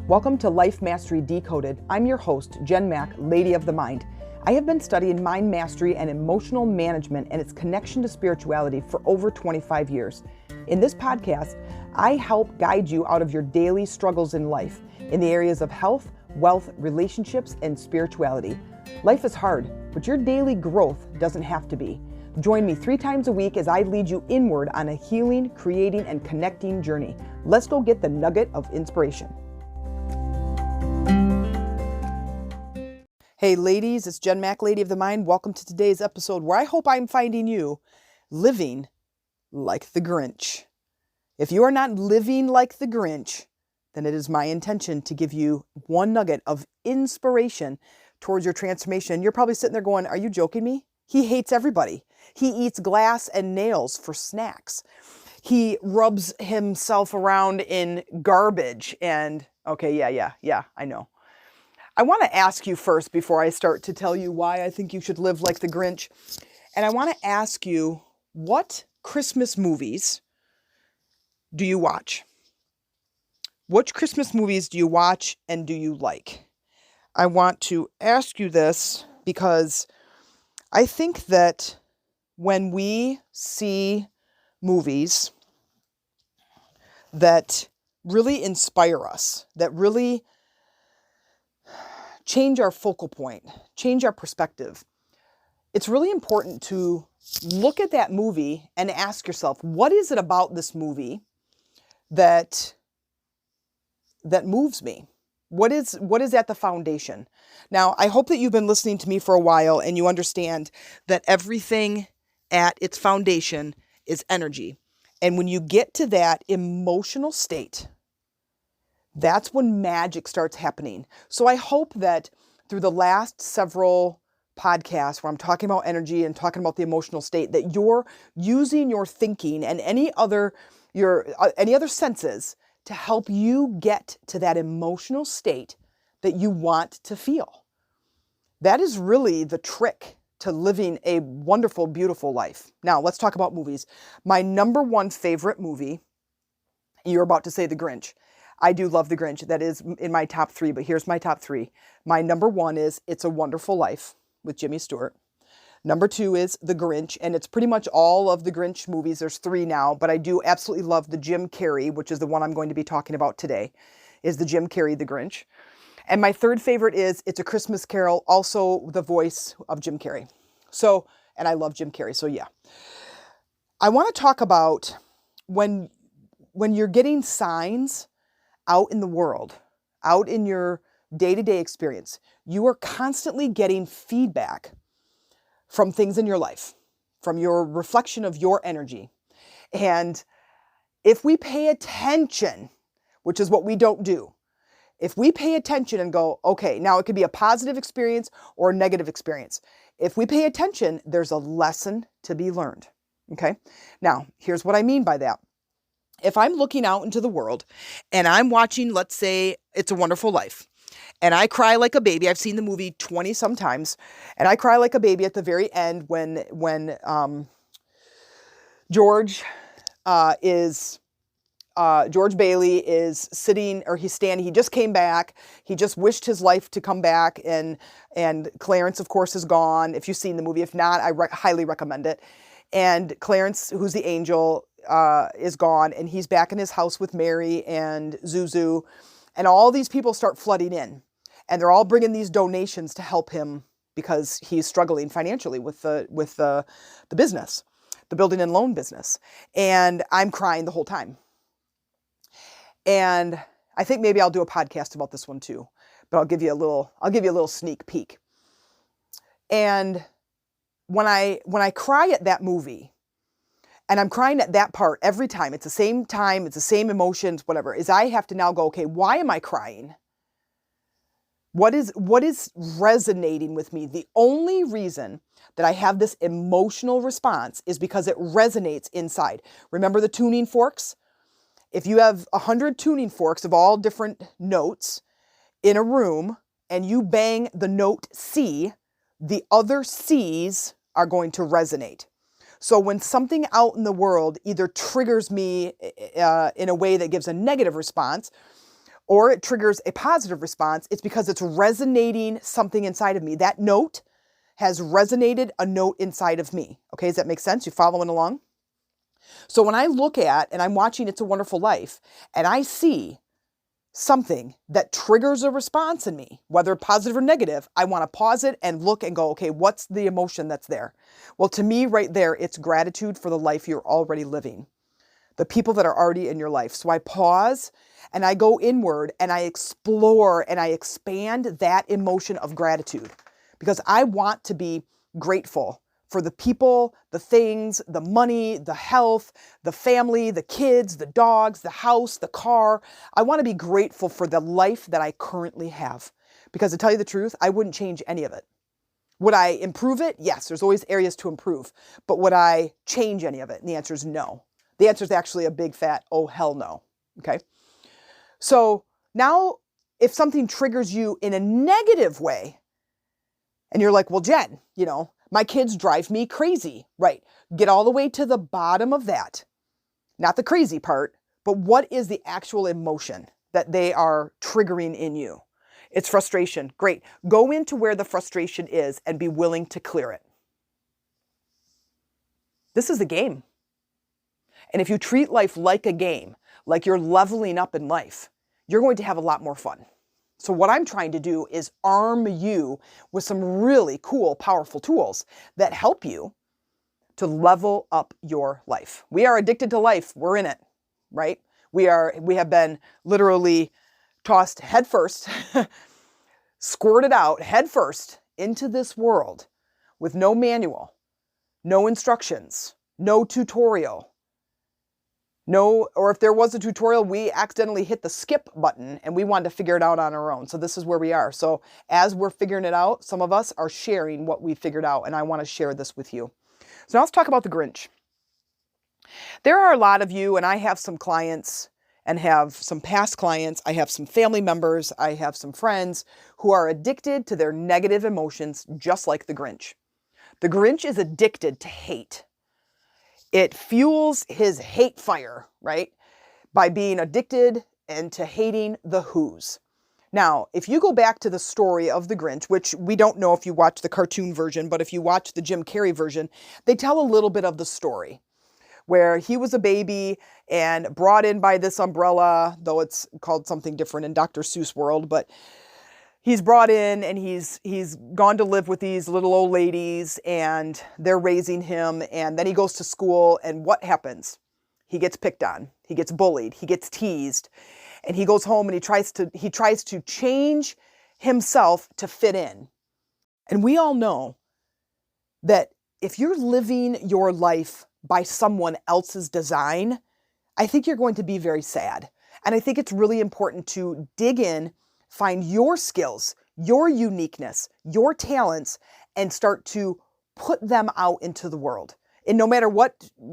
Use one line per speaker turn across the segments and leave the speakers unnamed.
Welcome to Life Mastery Decoded. I'm your host, Jen Mack, Lady of the Mind. I have been studying mind mastery and emotional management and its connection to spirituality for over 25 years. In this podcast, I help guide you out of your daily struggles in life in the areas of health, wealth, relationships, and spirituality. Life is hard, but your daily growth doesn't have to be. Join me 3 times a week as I lead you inward on a healing, creating, and connecting journey. Let's go get the nugget of inspiration. Hey ladies, it's Jen Mack, Lady of the Mind. Welcome to today's episode where I hope I'm finding you living like the Grinch. If you are not living like the Grinch, then it is my intention to give you one nugget of inspiration towards your transformation. You're probably sitting there going, are you joking me? He hates everybody. He eats glass and nails for snacks. He rubs himself around in garbage and, okay, yeah, I know. I want to ask you first before I start to tell you why I think you should live like the Grinch. And I want to ask you, what Christmas movies do you watch? Which Christmas movies do you watch and do you like? I want to ask you this because I think that when we see movies that really inspire us, that really change our focal point, change our perspective, it's really important to look at that movie and ask yourself, what is it about this movie that moves me? What is at the foundation? Now, I hope that you've been listening to me for a while and you understand that everything at its foundation is energy. And when you get to that emotional state, that's when magic starts happening. So I hope that through the last several podcasts where I'm talking about energy and talking about the emotional state, that you're using your thinking and any other senses to help you get to that emotional state that you want to feel. That is really the trick to living a wonderful, beautiful life. Now, let's talk about movies. My number one favorite movie, you're about to say The Grinch. I do love The Grinch. That is in my top 3, but here's my top 3. My number 1 is It's a Wonderful Life with Jimmy Stewart. Number 2 is The Grinch, and it's pretty much all of the Grinch movies. There's 3 now, but I do absolutely love the Jim Carrey, which is the one I'm going to be talking about today, is the Jim Carrey The Grinch. And my third favorite is It's a Christmas Carol, also the voice of Jim Carrey. So, and I love Jim Carrey, so yeah. I want to talk about when you're getting signs out in the world, out in your day-to-day experience, you are constantly getting feedback from things in your life, from your reflection of your energy. And if we pay attention, which is what we don't do, if we pay attention and go, okay, now it could be a positive experience or a negative experience. If we pay attention, there's a lesson to be learned. Okay? Now, here's what I mean by that. If I'm looking out into the world and I'm watching, let's say, It's a Wonderful Life, and I cry like a baby. I've seen the movie 20 sometimes, and I cry like a baby at the very end when George Bailey is sitting, or he's standing. He just came back. He just wished his life to come back, and Clarence, of course, is gone. If you've seen the movie, if not, I highly recommend it. And Clarence, who's the angel, is gone, and he's back in his house with Mary and Zuzu, and all these people start flooding in, and they're all bringing these donations to help him because he's struggling financially with the business, the building and loan business. And I'm crying the whole time. And I think maybe I'll do a podcast about this one too, but I'll give you a little sneak peek. And when I cry at that movie, and I'm crying at that part every time, it's the same time, it's the same emotions, whatever, is I have to now go, okay, why am I crying? What is resonating with me? The only reason that I have this emotional response is because it resonates inside. Remember the tuning forks? If you have 100 tuning forks of all different notes in a room and you bang the note C, the other C's are going to resonate. So when something out in the world either triggers me in a way that gives a negative response, or it triggers a positive response, it's because it's resonating something inside of me. That note has resonated a note inside of me. Okay, does that make sense? You following along? So when I look at and I'm watching It's a Wonderful Life and I see something that triggers a response in me, whether positive or negative, I want to pause it and look and go, okay, what's the emotion that's there? Well, to me right there, it's gratitude for the life you're already living, the people that are already in your life. So I pause and I go inward and I explore and I expand that emotion of gratitude because I want to be grateful for the people, the things, the money, the health, the family, the kids, the dogs, the house, the car. I want to be grateful for the life that I currently have. Because to tell you the truth, I wouldn't change any of it. Would I improve it? Yes, there's always areas to improve. But would I change any of it? And the answer is no. The answer is actually a big fat, oh, hell no. Okay? So now if something triggers you in a negative way, and you're like, well, Jen, my kids drive me crazy. Right. Get all the way to the bottom of that. Not the crazy part, but what is the actual emotion that they are triggering in you? It's frustration. Great. Go into where the frustration is and be willing to clear it. This is a game. And if you treat life like a game, like you're leveling up in life, you're going to have a lot more fun. So what I'm trying to do is arm you with some really cool, powerful tools that help you to level up your life. We are addicted to life. We're in it, right? We have been literally tossed headfirst, squirted out headfirst into this world with no manual, no instructions, no tutorial. No, or if there was a tutorial, we accidentally hit the skip button and we wanted to figure it out on our own. So this is where we are. So as we're figuring it out, some of us are sharing what we figured out, and I want to share this with you. So now let's talk about the Grinch. There are a lot of you, and I have some clients and have some past clients. I have some family members. I have some friends who are addicted to their negative emotions, just like the Grinch. The Grinch is addicted to hate. It fuels his hate fire, right? By being addicted and to hating the Who's. Now, if you go back to the story of the Grinch, which we don't know if you watch the cartoon version, but if you watch the Jim Carrey version, they tell a little bit of the story where he was a baby and brought in by this umbrella, though it's called something different in Dr. Seuss world, but he's brought in and he's gone to live with these little old ladies and they're raising him, and then he goes to school, and what happens? He gets picked on, he gets bullied, he gets teased, and he goes home and he tries to change himself to fit in. And we all know that if you're living your life by someone else's design, I think you're going to be very sad. And I think it's really important to dig in, find your skills, your uniqueness, your talents, and start to put them out into the world. And no matter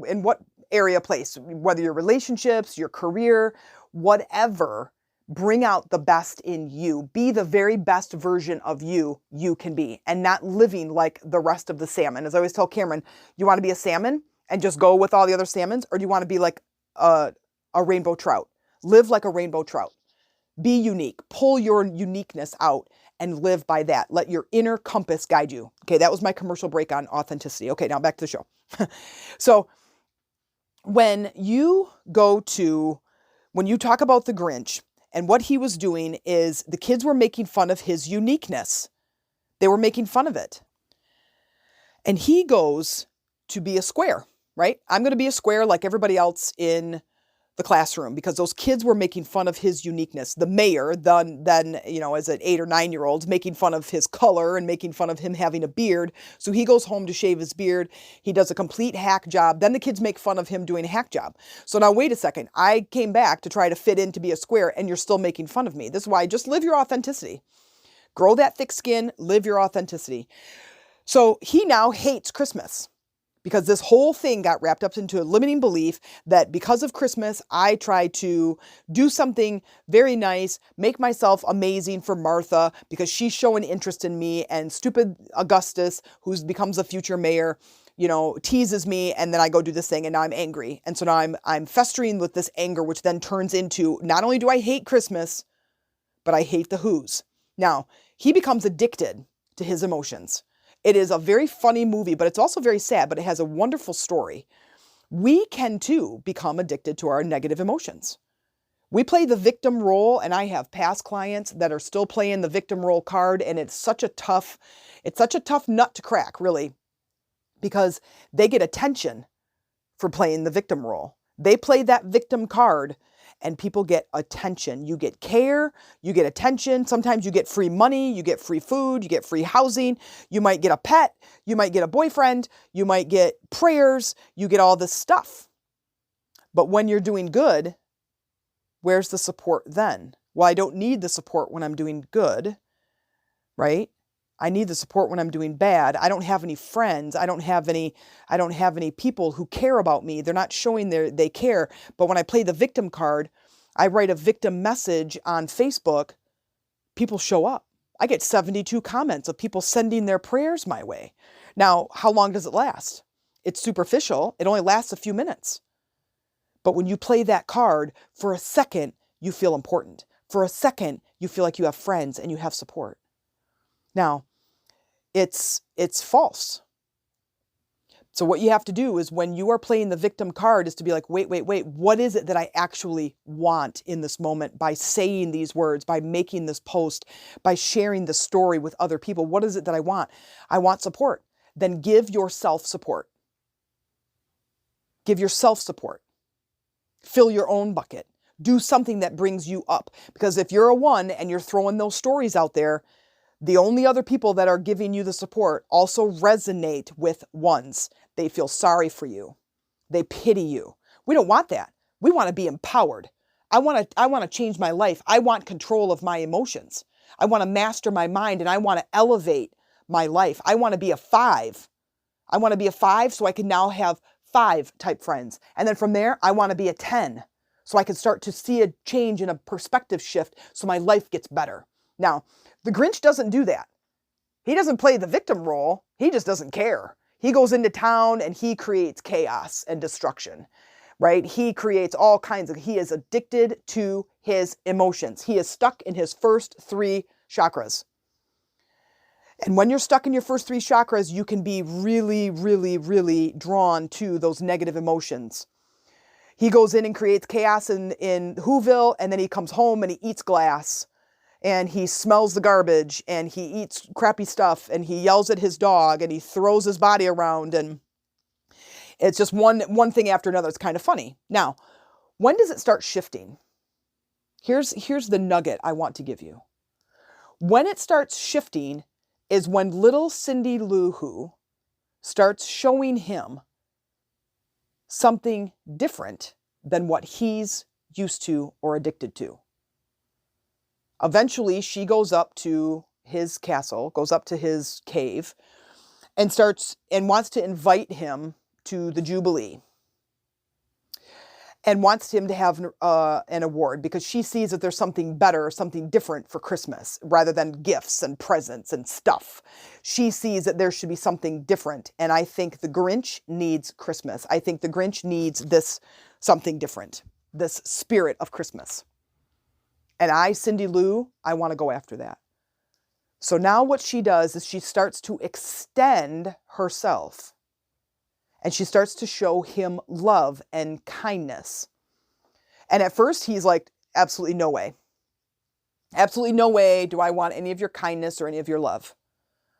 in what area, place, whether your relationships, your career, whatever, bring out the best in you. Be the very best version of you can be, and not living like the rest of the salmon. As I always tell Cameron, you want to be a salmon and just go with all the other salmons, or do you want to be like a rainbow trout? Live like a rainbow trout. Be unique. Pull your uniqueness out and live by that. Let your inner compass guide you. Okay, that was my commercial break on authenticity. Okay, now back to the show. So when you talk about the Grinch, and what he was doing is the kids were making fun of his uniqueness. They were making fun of it. And he goes to be a square, right? I'm going to be a square like everybody else in the classroom, because those kids were making fun of his uniqueness. The mayor, then as an 8 or 9-year-old, making fun of his color and making fun of him having a beard. So he goes home to shave his beard. He does a complete hack job. Then the kids make fun of him doing a hack job. So now wait a second. I came back to try to fit in to be a square, and you're still making fun of me. This is why just live your authenticity. Grow that thick skin. Live your authenticity. So he now hates Christmas, because this whole thing got wrapped up into a limiting belief that because of Christmas, I try to do something very nice, make myself amazing for Martha because she's showing interest in me, and stupid Augustus, who becomes a future mayor, teases me, and then I go do this thing, and now I'm angry. And so now I'm festering with this anger, which then turns into, not only do I hate Christmas, but I hate the who's. Now, he becomes addicted to his emotions. It is a very funny movie, but it's also very sad, but it has a wonderful story. We can too become addicted to our negative emotions. We play the victim role, and I have past clients that are still playing the victim role card, and it's such a tough nut to crack, really, because they get attention for playing the victim role. They play that victim card, and people get attention. You get care, you get attention. Sometimes you get free money, you get free food, you get free housing. You might get a pet, you might get a boyfriend, you might get prayers, you get all this stuff. But when you're doing good, where's the support then? Well, I don't need the support when I'm doing good, right? I need the support when I'm doing bad. I don't have any friends. I don't have any people who care about me. They're not showing they care. But when I play the victim card, I write a victim message on Facebook, people show up. I get 72 comments of people sending their prayers my way. Now, how long does it last? It's superficial. It only lasts a few minutes. But when you play that card, for a second, you feel important. For a second, you feel like you have friends and you have support. Now, it's false. So what you have to do is when you are playing the victim card is to be like, wait, what is it that I actually want in this moment by saying these words, by making this post, by sharing the story with other people? What is it that I want? I want support. Then give yourself support. Give yourself support. Fill your own bucket. Do something that brings you up. Because if you're a 1 and you're throwing those stories out there, the only other people that are giving you the support also resonate with 1s. They feel sorry for you. They pity you. We don't want that. We want to be empowered. I want to change my life. I want control of my emotions. I want to master my mind, and I want to elevate my life. I want to be a 5. I want to be a 5 so I can now have 5 type friends. And then from there, I want to be a 10 so I can start to see a change and a perspective shift so my life gets better. Now, the Grinch doesn't do that. He doesn't play the victim role. He just doesn't care. He goes into town and he creates chaos and destruction, right? He creates all kinds of, he is addicted to his emotions. He is stuck in his first 3 chakras. And when you're stuck in your first 3 chakras, you can be really, really, really drawn to those negative emotions. He goes in and creates chaos in Whoville, and then he comes home and he eats glass, and he smells the garbage, and he eats crappy stuff, and he yells at his dog, and he throws his body around, and it's just one thing after another. It's kind of funny. Now, when does it start shifting? Here's the nugget I want to give you. When it starts shifting is when little Cindy Lou Who starts showing him something different than what he's used to or addicted to. Eventually, she goes up to his castle, goes up to his cave, and wants to invite him to the Jubilee. And wants him to have an award because she sees that there's something better, something different for Christmas rather than gifts and presents and stuff. She sees that there should be something different. And I think the Grinch needs Christmas. I think the Grinch needs this something different, this spirit of Christmas. And I, Cindy Lou, I want to go after that. So now what she does is she starts to extend herself. And she starts to show him love and kindness. And at first he's like, absolutely no way. Absolutely no way do I want any of your kindness or any of your love.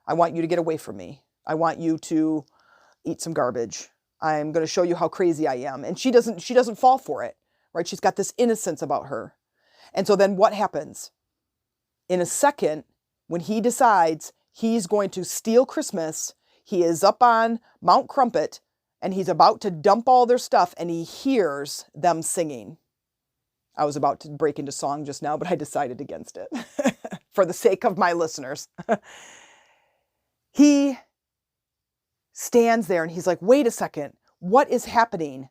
I want you to get away from me. I want you to eat some garbage. I'm going to show you how crazy I am. And she doesn't fall for it, right? She's got this innocence about her. And so then what happens? In a second, when he decides he's going to steal Christmas, he is up on Mount Crumpet, and he's about to dump all their stuff, and he hears them singing. I was about to break into song just now, but I decided against it for the sake of my listeners. He stands there and he's like, wait a second, what is happening?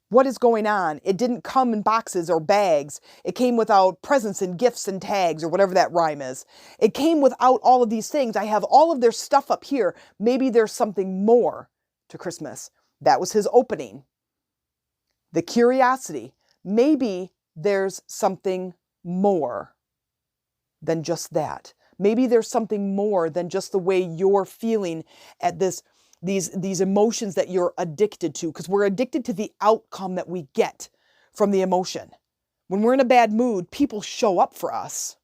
What is going on? It didn't come in boxes or bags. It came without presents and gifts and tags or whatever that rhyme is. It came without all of these things. I have all of their stuff up here. Maybe there's something more to Christmas. That was his opening. The curiosity. Maybe there's something more than just that. Maybe there's something more than just the way you're feeling at these emotions that you're addicted to, because we're addicted to the outcome that we get from the emotion. When we're in a bad mood, people show up for us.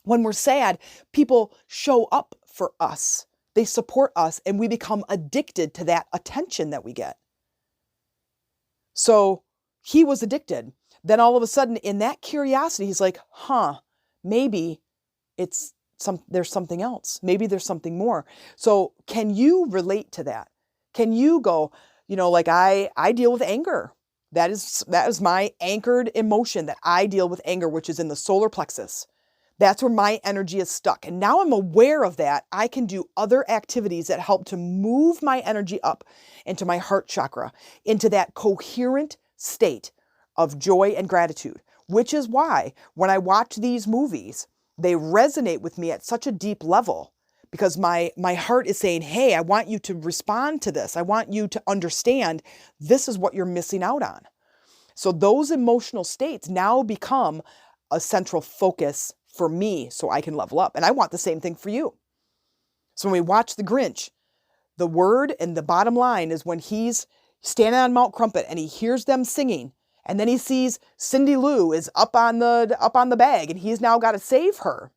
When we're sad, people show up for us. They support us, and we become addicted to that attention that we get. So he was addicted. Then all of a sudden, in that curiosity, he's like, maybe there's something else. Maybe there's something more. So can you relate to that? Can you go, like I deal with anger. That is my anchored emotion, that I deal with anger, which is in the solar plexus. That's where my energy is stuck. And now I'm aware of that. I can do other activities that help to move my energy up into my heart chakra, into that coherent state of joy and gratitude, which is why when I watch these movies, they resonate with me at such a deep level, because my heart is saying, hey, I want you to respond to this. I want you to understand this is what you're missing out on. So those emotional states now become a central focus for me so I can level up. And I want the same thing for you. So when we watch The Grinch, the word and the bottom line is when he's standing on Mount Crumpet and he hears them singing, and then he sees Cindy Lou is up on the bag, and he's now got to save her.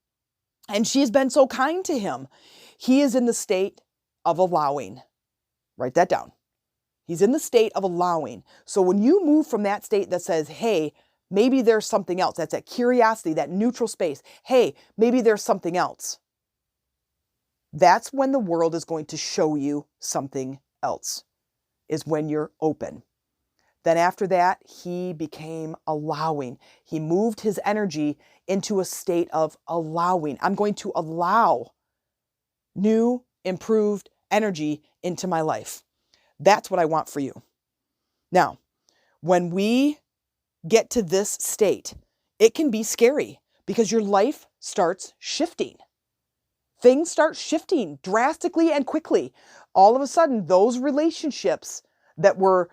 And she's been so kind to him. He is in the state of allowing. Write that down. He's in the state of allowing. So when you move from that state that says, hey, maybe there's something else, that's that curiosity, that neutral space. Hey, maybe there's something else. That's when the world is going to show you something else, is when you're open. Then after that, he became allowing. He moved his energy into a state of allowing. I'm going to allow new, improved energy into my life. That's what I want for you. Now, when we get to this state, it can be scary because your life starts shifting. Things start shifting drastically and quickly. All of a sudden, those relationships that were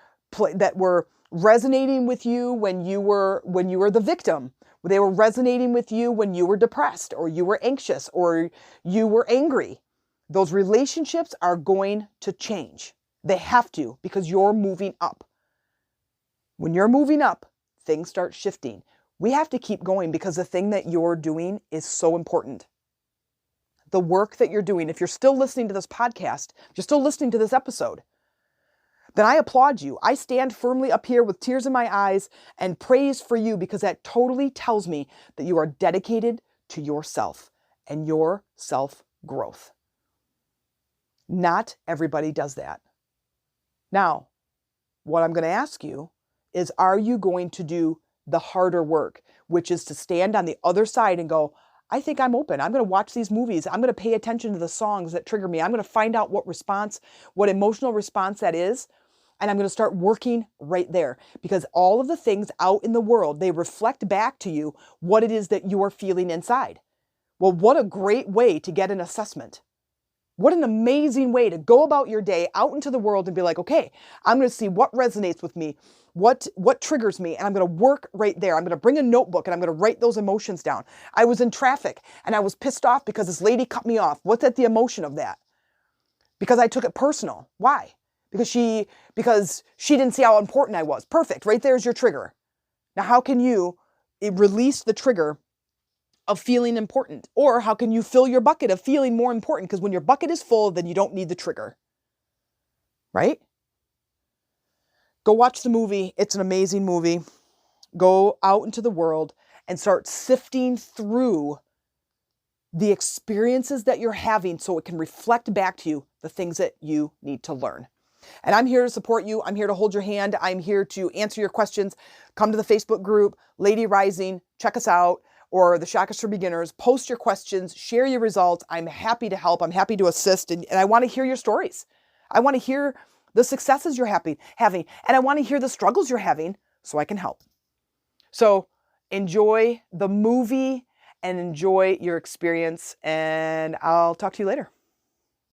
resonating with you when you were the victim, they were resonating with you when you were depressed or you were anxious or you were angry. Those relationships are going to change. They have to, because you're moving up. When you're moving up, things start shifting. We have to keep going because the thing that you're doing is so important. The work that you're doing, if you're still listening to this podcast, if you're still listening to this episode, then I applaud you. I stand firmly up here with tears in my eyes and praise for you, because that totally tells me that you are dedicated to yourself and your self-growth. Not everybody does that. Now, what I'm going to ask you is, are you going to do the harder work, which is to stand on the other side and go, I think I'm open. I'm going to watch these movies. I'm going to pay attention to the songs that trigger me. I'm going to find out what emotional response that is. And I'm going to start working right there, because all of the things out in the world, they reflect back to you what it is that you are feeling inside. Well, what a great way to get an assessment. What an amazing way to go about your day out into the world and be like, okay, I'm going to see what resonates with me, what triggers me, and I'm going to work right there. I'm going to bring a notebook and I'm going to write those emotions down. I was in traffic and I was pissed off because this lady cut me off. What's at the emotion of that? Because I took it personal. Why? Because she didn't see how important I was. Perfect. Right there's your trigger. Now, how can you release the trigger of feeling important? Or how can you fill your bucket of feeling more important? Because when your bucket is full, then you don't need the trigger. Right? Go watch the movie. It's an amazing movie. Go out into the world and start sifting through the experiences that you're having so it can reflect back to you the things that you need to learn. And I'm here to support you. I'm here to hold your hand. I'm here to answer your questions. Come to the Facebook group, Lady Rising. Check us out. Or the Chakras for Beginners. Post your questions. Share your results. I'm happy to help. I'm happy to assist. And I want to hear your stories. I want to hear the successes you're having. And I want to hear the struggles you're having so I can help. So enjoy the movie and enjoy your experience. And I'll talk to you later.